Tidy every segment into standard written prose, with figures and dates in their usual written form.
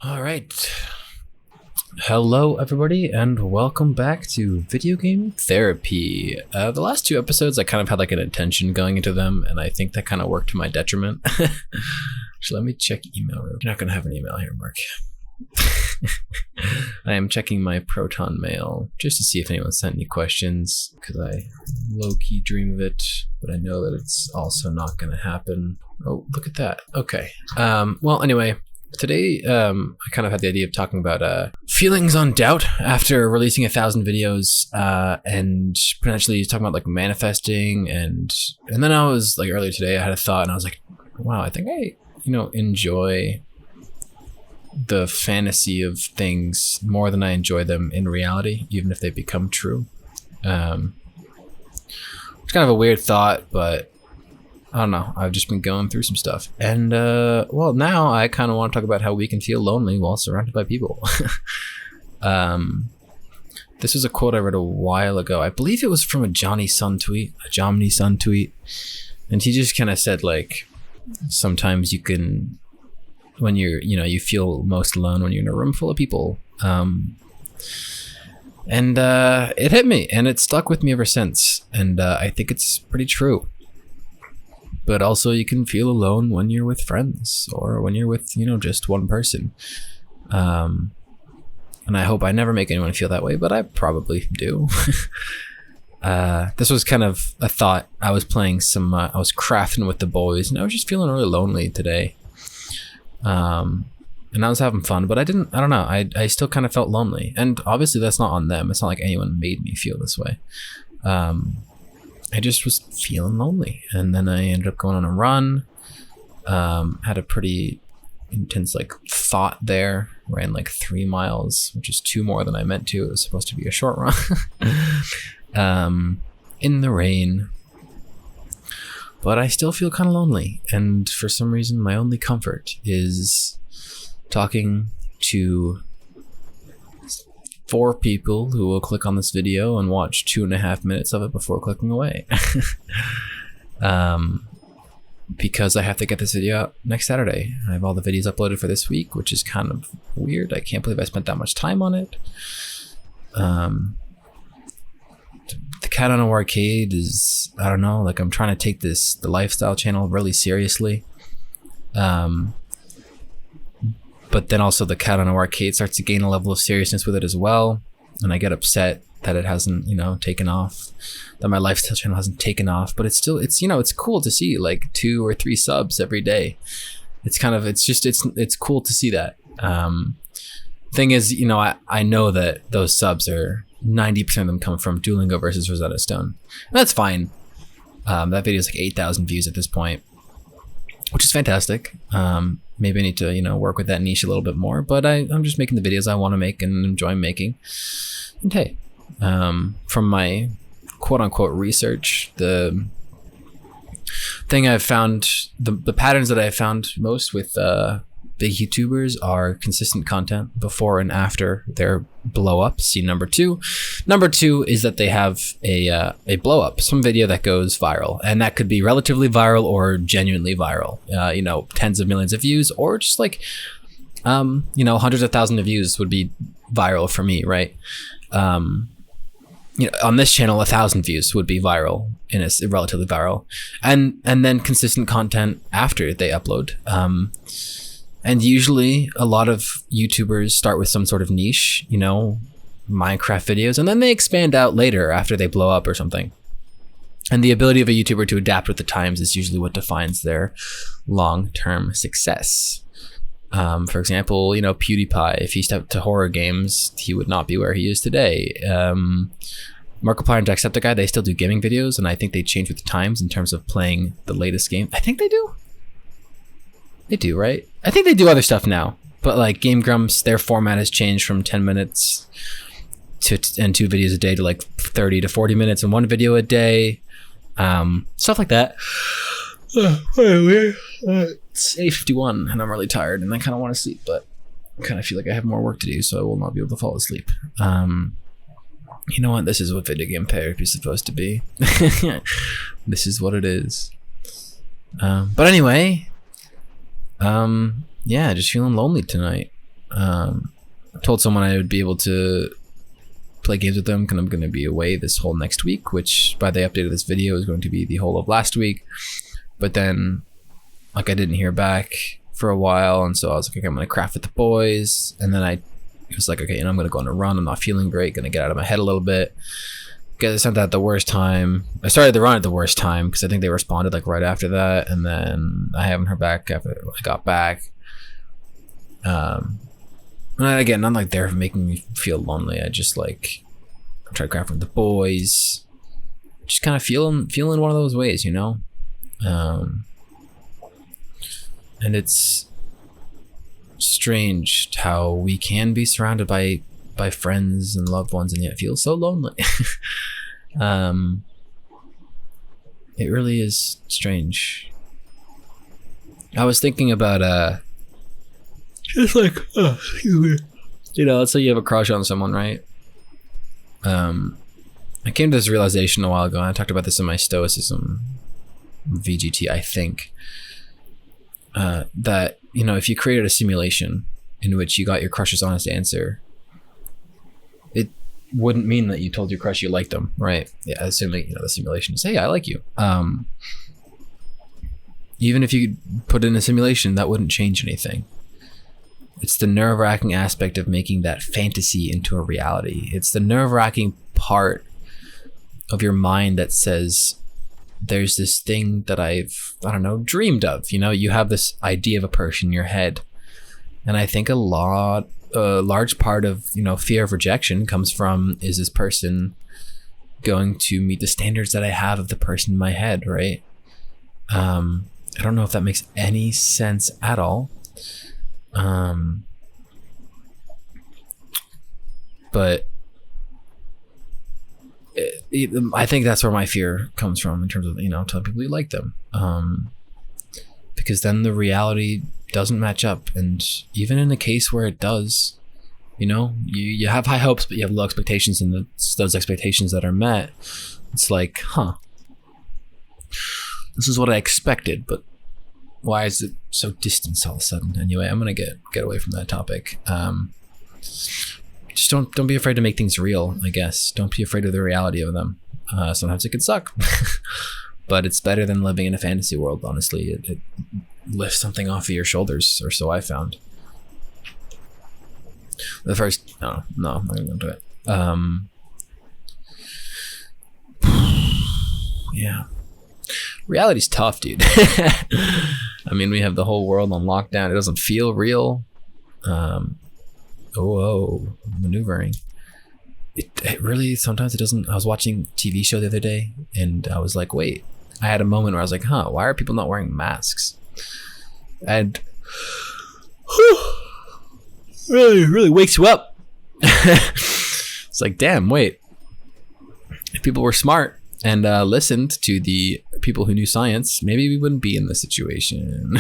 All right. Hello, everybody, and welcome back to Video Game Therapy. The last two episodes, I kind of had like an intention going into them, and I think that kind of worked to my detriment. So let me check email. You're not going to have an email here, Mark. I am checking my Proton mail just to see if anyone sent any questions, because I low-key dream of it, but I know that it's also not going to happen. Oh, look at that. Okay. Well, anyway. Today, I kind of had the idea of talking about feelings on doubt after releasing 1,000 videos, and potentially talking about like manifesting, and then I was like earlier today, I had a thought, and I was like, wow, I think I enjoy the fantasy of things more than I enjoy them in reality, even if they become true. It's kind of a weird thought, but I don't know. I've just been going through some stuff. And, well, now I kind of want to talk about how we can feel lonely while surrounded by people. This was a quote I read a while ago. I believe it was from a Jomny Sun tweet. And he just kind of said, like, sometimes you can, when you're, you feel most alone when you're in a room full of people. And it hit me, and it stuck with me ever since. And I think it's pretty true. But also you can feel alone when you're with friends or when you're with, just one person. And I hope I never make anyone feel that way, but I probably do. This was kind of a thought. I was playing I was crafting with the boys, and I was just feeling really lonely today. And I was having fun, but I don't know. I still kind of felt lonely. And obviously that's not on them. It's not like anyone made me feel this way. I just was feeling lonely, and then I ended up going on a run. Had a pretty intense thought there. Ran 3 miles, which is 2 more than I meant to. It was supposed to be a short run. In the rain, but I still feel kind of lonely, and for some reason my only comfort is talking to 4 people who will click on this video and watch 2.5 minutes of it before clicking away. Because I have to get this video out next Saturday. I have all the videos uploaded for this week, which is kind of weird. I can't believe I spent that much time on it. The Cowdino arcade is, I don't know, I'm trying to take the lifestyle channel really seriously. But then also the Cowdino arcade starts to gain a level of seriousness with it as well. And I get upset that it hasn't, taken off, that my lifestyle channel hasn't taken off, but it's still, it's cool to see 2 or 3 subs every day. It's kind of, it's cool to see that. Thing is, I know that those subs are 90% of them come from Duolingo versus Rosetta Stone. And that's fine. That video is 8,000 views at this point, which is fantastic. Maybe I need to, work with that niche a little bit more, but I'm just making the videos I want to make and enjoy making. And hey, from my quote-unquote research, the thing I've found, the patterns that I've found most with big YouTubers are consistent content before and after their blow up. See number 2. Number 2 is that they have a blow up, some video that goes viral, and that could be relatively viral or genuinely viral. Tens of millions of views, or just hundreds of thousands of views would be viral for me, right? On this channel, 1,000 views would be viral, in a relatively viral, and then consistent content after they upload. And usually a lot of YouTubers start with some sort of niche, Minecraft videos, and then they expand out later after they blow up or something. And the ability of a YouTuber to adapt with the times is usually what defines their long-term success. For example, PewDiePie, if he stepped to horror games, he would not be where he is today. Markiplier and Jacksepticeye, they still do gaming videos, and I think they change with the times in terms of playing the latest game. I think they do. They do, right? I think they do other stuff now, but Game Grumps, their format has changed from 10 minutes and 2 videos a day to 30 to 40 minutes and 1 video a day. Stuff like that. It's 8:51 and I'm really tired and I kind of want to sleep, but I kind of feel like I have more work to do, so I will not be able to fall asleep. You know what? This is what video game therapy is supposed to be. This is what it is. But anyway, yeah, just feeling lonely tonight. I told someone I would be able to play games with them because I'm going to be away this whole next week, which by the update of this video is going to be the whole of last week. But then, like, I didn't hear back for a while, and so I was like, okay, I'm going to craft with the boys. And then I was like, okay, I'm going to go on a run. I'm not feeling great, going to get out of my head a little bit. I sent that at the worst time. I started the run at the worst time because I think they responded like right after that, and then I haven't heard back after I got back. And again, not like they're making me feel lonely. I just like try to craft with the boys, just kind of feeling one of those ways, you know. And it's strange how we can be surrounded by friends and loved ones and yet feel so lonely. It really is strange. I was thinking about just like you know, let's say you have a crush on someone, right? I came to this realization a while ago, and I talked about this in my Stoicism VGT, I think, that, you know, if you created a simulation in which you got your crush's honest answer, it wouldn't mean that you told your crush you liked them, right? Yeah, assuming, you know, the simulation is, hey, I like you. Even if you put in a simulation, that wouldn't change anything. It's the nerve-wracking aspect of making that fantasy into a reality. It's the nerve-wracking part of your mind that says, there's this thing that I don't know, dreamed of. You know, you have this idea of a person in your head. And I think a large part of, you know, fear of rejection comes from, is this person going to meet the standards that I have of the person in my head, right? I don't know if that makes any sense at all. But I think that's where my fear comes from in terms of, you know, telling people you like them. Because then the reality doesn't match up. And even in the case where it does, you know, you have high hopes, but you have low expectations, and those expectations that are met, it's like, huh, this is what I expected, but why is it so distant all of a sudden? Anyway, I'm gonna get away from that topic. Just don't be afraid to make things real, I guess. Don't be afraid of the reality of them. Sometimes it can suck, but it's better than living in a fantasy world, honestly. It lifts something off of your shoulders, or so I found. The first, no, I'm not gonna go into it. Yeah. Reality's tough, dude. I mean, we have the whole world on lockdown. It doesn't feel real. Maneuvering. It really, sometimes it doesn't. I was watching a TV show the other day, and I was like, wait. I had a moment where I was like, huh, why are people not wearing masks? And really wakes you up. It's like, damn, wait. If people were smart and listened to the people who knew science, maybe we wouldn't be in this situation.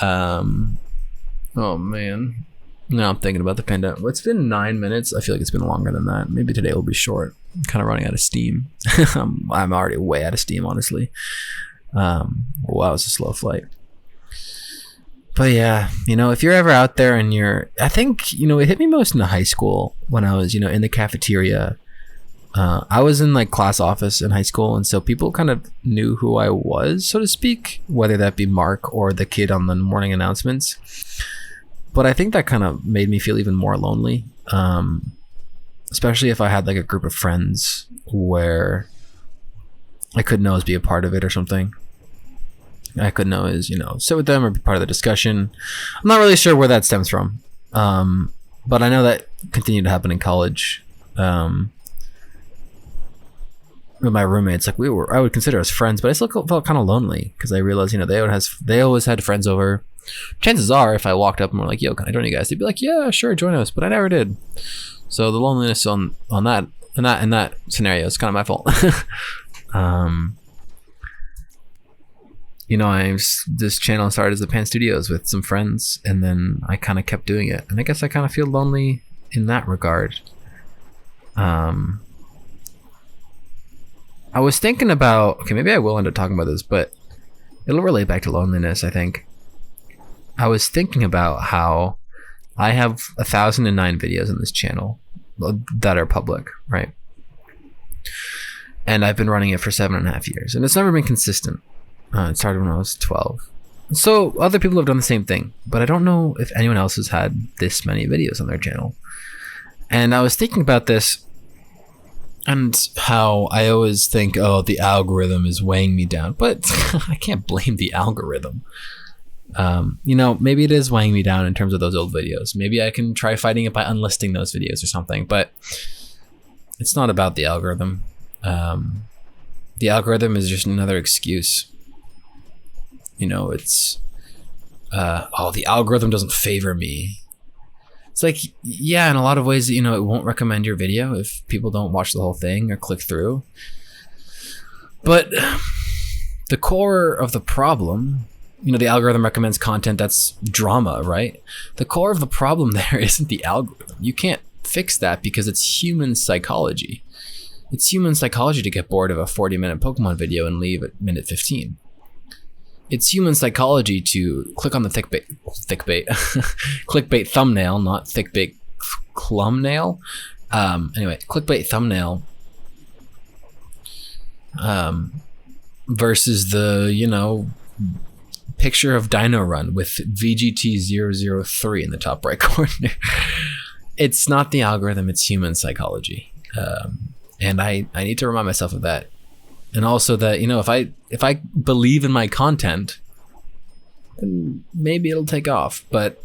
Oh man. Now I'm thinking about the pandemic. It's been 9 minutes. I feel like it's been longer than that. Maybe today will be short. I'm kind of running out of steam. I'm already way out of steam, honestly. Wow, it's a slow flight. But yeah, you know, if you're ever out there and I think, you know, it hit me most in high school when I was, you know, in the cafeteria. I was in like class office in high school, and so people kind of knew who I was, so to speak, whether that be Mark or the kid on the morning announcements. But I think that kind of made me feel even more lonely, especially if I had like a group of friends where I couldn't always be a part of it or something. I couldn't always, you know, sit with them or be part of the discussion. I'm not really sure where that stems from, but I know that continued to happen in college. With my roommates, like I would consider us friends, but I still felt kind of lonely because I realized, you know, they always had friends over. Chances are, if I walked up and were like, "Yo, can I join you guys?" They'd be like, "Yeah, sure, join us," but I never did. So the loneliness on that in that scenario is kind of my fault. You know, this channel started as the Pan Studios with some friends, and then I kind of kept doing it, and I guess I kind of feel lonely in that regard. I was thinking about, okay, maybe I will end up talking about this, but it'll relate back to loneliness, I think. I was thinking about how I have 1,009 videos on this channel that are public, right? And I've been running it for 7.5 years, and it's never been consistent. It started when I was 12. So other people have done the same thing, but I don't know if anyone else has had this many videos on their channel. And I was thinking about this and how I always think, oh, the algorithm is weighing me down, but I can't blame the algorithm. You know, maybe it is weighing me down in terms of those old videos. Maybe I can try fighting it by unlisting those videos or something, but it's not about the algorithm. The algorithm is just another excuse. You know, it's, oh, the algorithm doesn't favor me. It's like, yeah, in a lot of ways, you know, it won't recommend your video if people don't watch the whole thing or click through. But the core of the problem, you know, the algorithm recommends content that's drama, right? The core of the problem there isn't the algorithm. You can't fix that because it's human psychology. It's human psychology to get bored of a 40-minute Pokemon video and leave at minute 15. It's human psychology to click on the clickbait thumbnail, not thickbait clumnail. Anyway, clickbait thumbnail versus the, you know, picture of Dino Run with VGT003 in the top right corner. It's not the algorithm, it's human psychology. And I need to remind myself of that. And also that, you know, if I believe in my content, then maybe it'll take off. But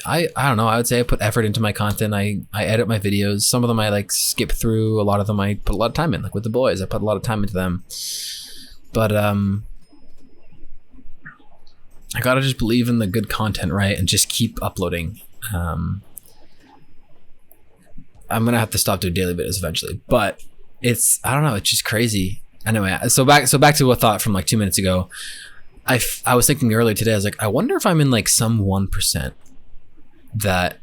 I don't know. I would say I put effort into my content. I edit my videos. Some of them I like skip through. A lot of them I put a lot of time in. Like with the boys, I put a lot of time into them. But I gotta just believe in the good content, right? And just keep uploading. I'm gonna have to stop doing daily videos eventually, but it's, I don't know, it's just crazy. Anyway, so back to a thought from like 2 minutes ago. I was thinking earlier today, I was like, I wonder if I'm in like some 1% that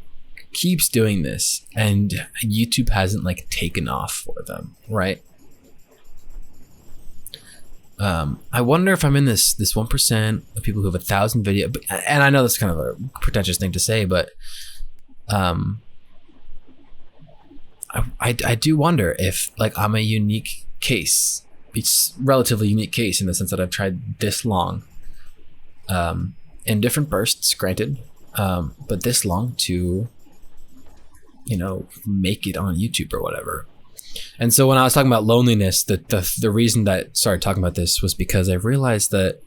keeps doing this and YouTube hasn't like taken off for them, right? I wonder if I'm in this 1% of people who have 1,000 videos, and I know that's kind of a pretentious thing to say, but I do wonder if like I'm a unique case. It's a relatively unique case in the sense that I've tried this long, in different bursts, granted, but this long to, you know, make it on YouTube or whatever. And so when I was talking about loneliness, the reason that I started talking about this was because I realized that,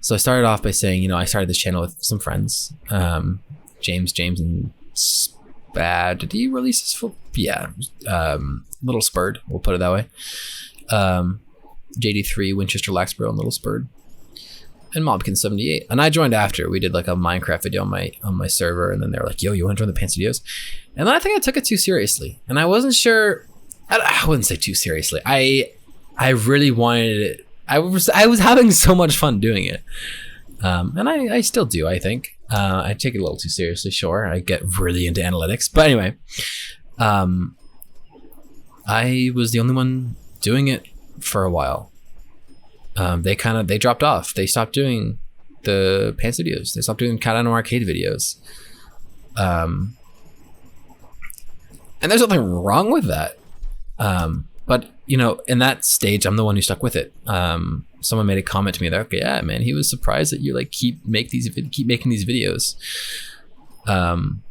so I started off by saying, you know, I started this channel with some friends, James and Spad. Did he release his full? Yeah. Little Spurred, we'll put it that way. JD3, Winchester Laxborough, and Little Spurred. And mobkinz 78. And I joined after. We did like a Minecraft video on my server, and then they were like, yo, you want to join the Pants Studios? And then I think I took it too seriously. And I wasn't sure, I wouldn't say too seriously. I really wanted it. I was having so much fun doing it. And I still do, I think. I take it a little too seriously, sure. I get really into analytics. But anyway, I was the only one doing it for a while. They dropped off. They stopped doing the Pants Studios. They stopped doing Cowdino arcade videos. And there's nothing wrong with that. But you know, in that stage, I'm the one who stuck with it. Someone made a comment to me that, okay, yeah, man, he was surprised that you like keep making these videos.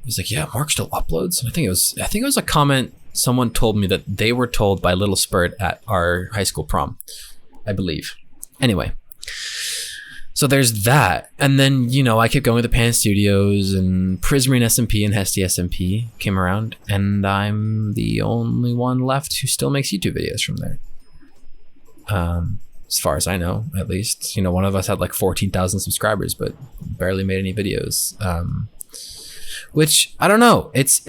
He's like, yeah, Mark still uploads. And I think it was a comment. Someone told me that they were told by Little Spurt at our high school prom, I believe. Anyway, so there's that. And then, you know, I kept going with the Pan Studios, and Prismarine SMP and Hesty SMP came around, and I'm the only one left who still makes YouTube videos from there. As far as I know, at least. You know, one of us had like 14,000 subscribers, but barely made any videos. Which, I don't know. It's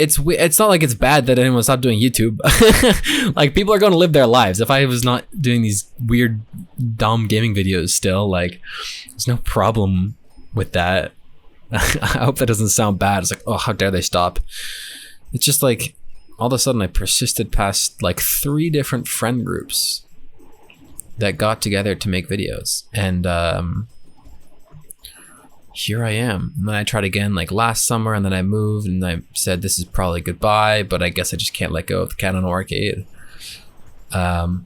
not like it's bad that anyone stopped doing YouTube. Like, people are going to live their lives. If I was not doing these weird, dumb gaming videos still, like, there's no problem with that. I hope that doesn't sound bad. It's like, oh, how dare they stop? It's just like, all of a sudden I persisted past like 3 different friend groups that got together to make videos. And here I am. And then I tried again like last summer, and then I moved, and I said this is probably goodbye, but I guess I just can't let go of the Cowdino arcade.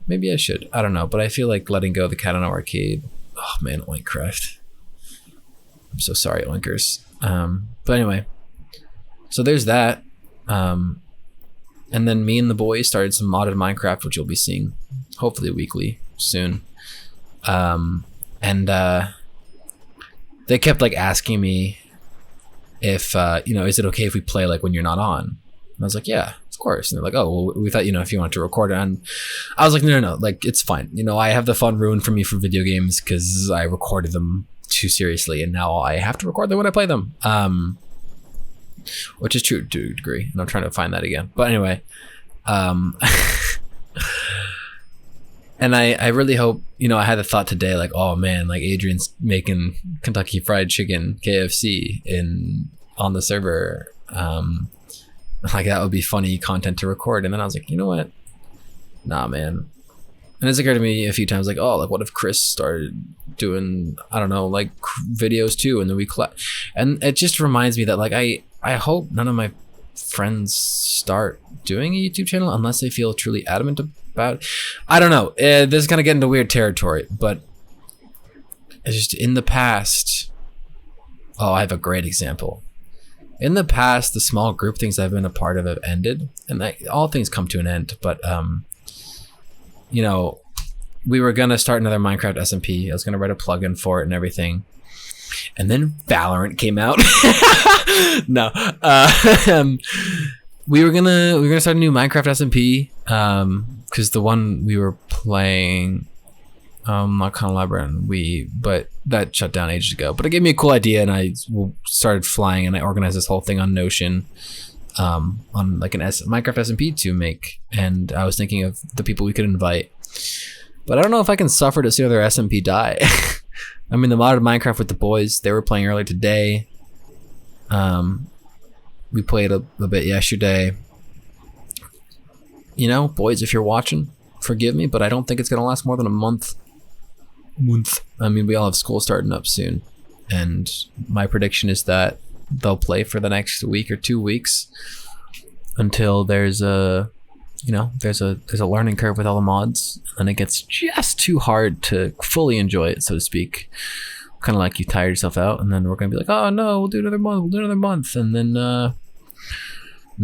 Maybe I should, I don't know, but I feel like letting go of the Cowdino arcade. Oh man, Oinkcraft. I'm so sorry, Oinkers. But anyway, so there's that. And then me and the boys started some modded Minecraft, which you'll be seeing hopefully weekly soon. They kept like asking me if, is it okay if we play like when you're not on? And I was like, yeah, of course. And they're like, oh, well, we thought, if you wanted to record it. And I was like, no, like it's fine. I have the fun ruined for me for video games because I recorded them too seriously, and now I have to record them when I play them. Which is true to a degree, and I'm trying to find that again. But anyway, and I really hope, I had the thought today, like, oh man, like Adrian's making Kentucky Fried Chicken, KFC on the server. Like that would be funny content to record. And then I was like, you know what? Nah, man. And it's occurred to me a few times, like, oh, like what if Chris started doing, I don't know, like videos too, and then we and it just reminds me that like I hope none of my friends start doing a YouTube channel unless they feel truly adamant about it. I don't know. This is kind of getting into weird territory, but it's just in the past. Oh, I have a great example. In the past, the small group things I've been a part of have ended, and all things come to an end. But we were gonna start another Minecraft SMP. I was gonna write a plugin for it and everything. And then Valorant came out. No, we were gonna start a new Minecraft SMP because the one we were playing, Arcana Labyrinth, but that shut down ages ago. But it gave me a cool idea, and I started flying, and I organized this whole thing on Notion, on like an Minecraft SMP to make. And I was thinking of the people we could invite, but I don't know if I can suffer to see other SMP die. I mean, the modded Minecraft with the boys, they were playing earlier today. We played a bit yesterday. Boys, if you're watching, forgive me, but I don't think it's gonna last more than a month. I mean, we all have school starting up soon, and my prediction is that they'll play for the next week or 2 weeks until there's a learning curve with all the mods, and it gets just too hard to fully enjoy it, so to speak. Kind of like you tire yourself out, and then we're gonna be like, oh no, we'll do another month, and then no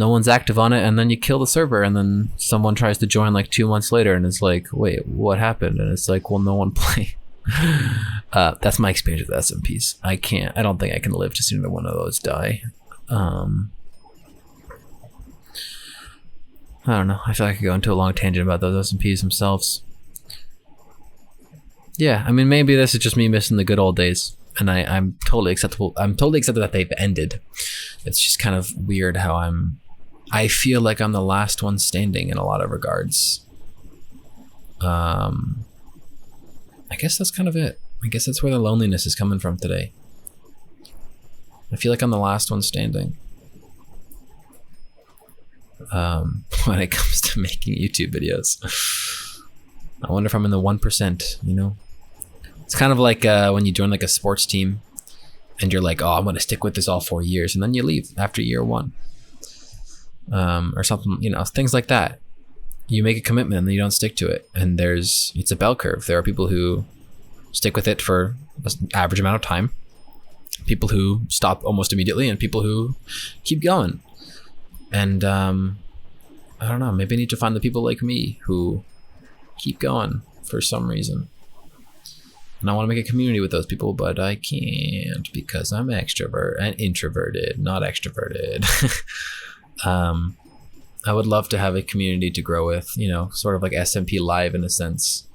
one's active on it, and then you kill the server, and then someone tries to join like 2 months later, and it's like, wait, what happened? And it's like, well, no one played. That's my experience with SMPs. I don't think I can live to see another one of those die. I don't know. I feel like I could go into a long tangent about those SMPs themselves. Yeah, I mean, maybe this is just me missing the good old days, and I'm totally acceptable. I'm totally accepted that they've ended. It's just kind of weird how I feel like I'm the last one standing in a lot of regards. I guess that's kind of it. I guess that's where the loneliness is coming from today. I feel like I'm the last one standing. When it comes to making YouTube videos. I wonder if I'm in the 1%, It's kind of like when you join like a sports team and you're like, oh, I'm going to stick with this all 4 years, and then you leave after year 1. Or something, things like that. You make a commitment and then you don't stick to it. And it's a bell curve. There are people who stick with it for an average amount of time, people who stop almost immediately, and people who keep going. And I don't know, maybe I need to find the people like me who keep going for some reason. And I want to make a community with those people, but I can't because I'm extrovert and introverted, not extroverted. I would love to have a community to grow with, sort of like SMP Live in a sense.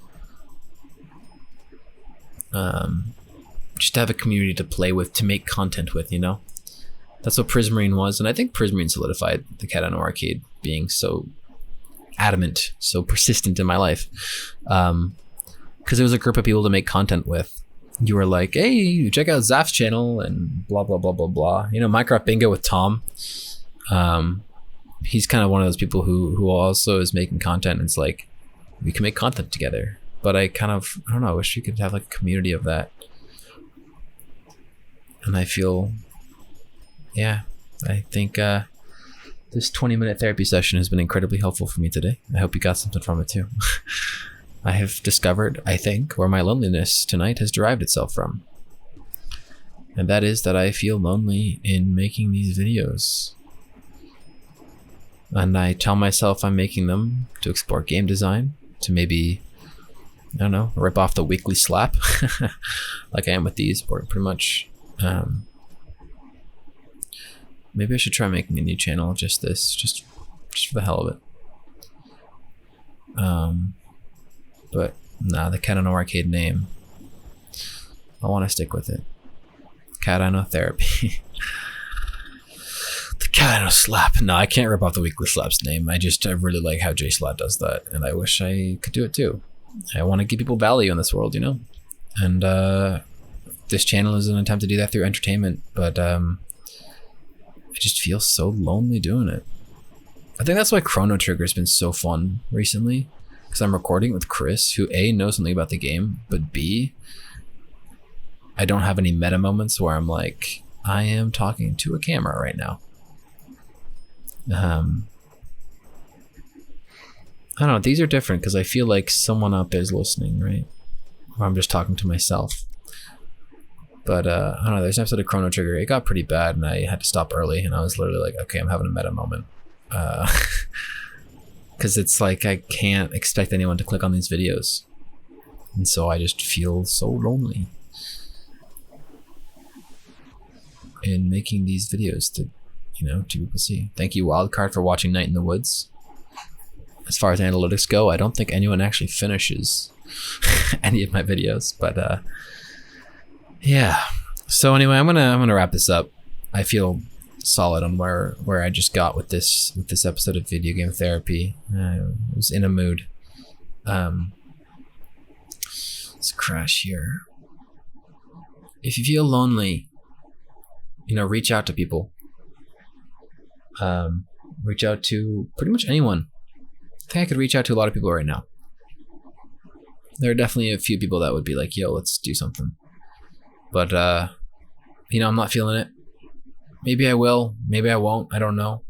Just to have a community to play with, to make content with, That's what Prismarine was, and I think Prismarine solidified the Cowdino arcade being so adamant, so persistent in my life. Because it was a group of people to make content with. You were like, hey, check out Zaf's channel, and blah, blah, blah, blah, blah. Minecraft Bingo with Tom. He's kind of one of those people who also is making content, and it's like, we can make content together. But I don't know, I wish we could have like a community of that. And I feel, yeah, I think this 20-minute therapy session has been incredibly helpful for me today. I hope you got something from it too. I have discovered, I think, where my loneliness tonight has derived itself from. And that is that I feel lonely in making these videos. And I tell myself I'm making them to explore game design, to maybe, I don't know, rip off the weekly slap, like I am with these, pretty much. Maybe I should try making a new channel, just for the hell of it. But nah, the Cowdino Arcade name, I want to stick with it. Cowdino Therapy. The Cowdino Slap. No, I can't rip off the weekly slaps name. I really like how J Slot does that, and I wish I could do it too. I want to give people value in this world, you know? And this channel is an attempt to do that through entertainment, but I just feel so lonely doing it. I think that's why Chrono Trigger has been so fun recently, because I'm recording with Chris, who A, knows something about the game, but B, I don't have any meta moments where I'm like, I am talking to a camera right now. I don't know, these are different because I feel like someone out there is listening, right? Or I'm just talking to myself. But I don't know, there's an episode of Chrono Trigger, it got pretty bad and I had to stop early, and I was literally like, okay, I'm having a meta moment. Because it's like I can't expect anyone to click on these videos. And so I just feel so lonely in making these videos to, you know, to people see. Thank you, Wildcard, for watching Night in the Woods. As far as analytics go, I don't think anyone actually finishes any of my videos, but yeah. So anyway, I'm gonna wrap this up. I feel solid on where I just got with this episode of Video Game Therapy. I was in a mood. Let's crash here. If you feel lonely, you know, reach out to people. Reach out to pretty much anyone. I think I could reach out to a lot of people right now. There are definitely a few people that would be like, yo, let's do something. But, you know, I'm not feeling it. Maybe I will, maybe I won't, I don't know.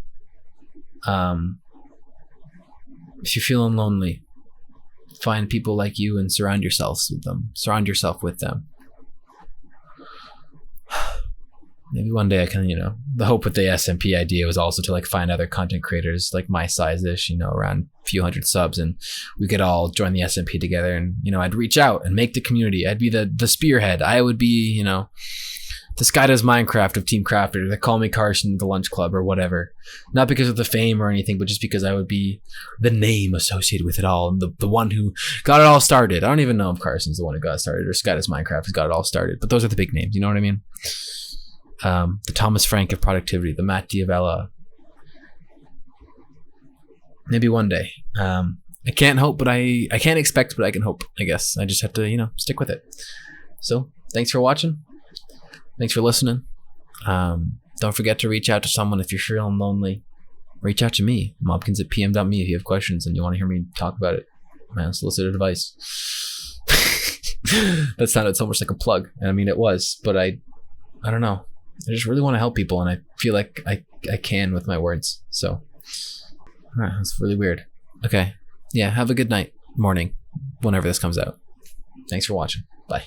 If you're feeling lonely, find people like you and surround yourself with them. Maybe one day I can, you know, the hope with the SMP idea was also to like find other content creators like my size-ish, you know, around a few hundred subs, and we could all join the SMP together, and, you know, I'd reach out and make the community. I'd be the spearhead. I would be, you know, the Sky Does Minecraft of Team Crafter. They call me Carson the Lunch Club or whatever. Not because of the fame or anything, but just because I would be the name associated with it all, and the one who got it all started. I don't even know if Carson's the one who got it started, or Sky Does Minecraft has got it all started, but those are the big names, you know what I mean? The Thomas Frank of productivity, the Matt Diavella. Maybe one day. I can't hope, but I can't expect, but I can hope, I guess. I just have to, you know, stick with it. So, thanks for watching. Thanks for listening. Don't forget to reach out to someone if you're feeling lonely. Reach out to me, mobkinz at pm.me, if you have questions and you want to hear me talk about it. My unsolicited advice. That sounded so much like a plug, and I mean it was, but I don't know. I just really want to help people, and I feel like I can with my words. So, that's really weird. Okay. Yeah, have a good night, morning, whenever this comes out. Thanks for watching. Bye.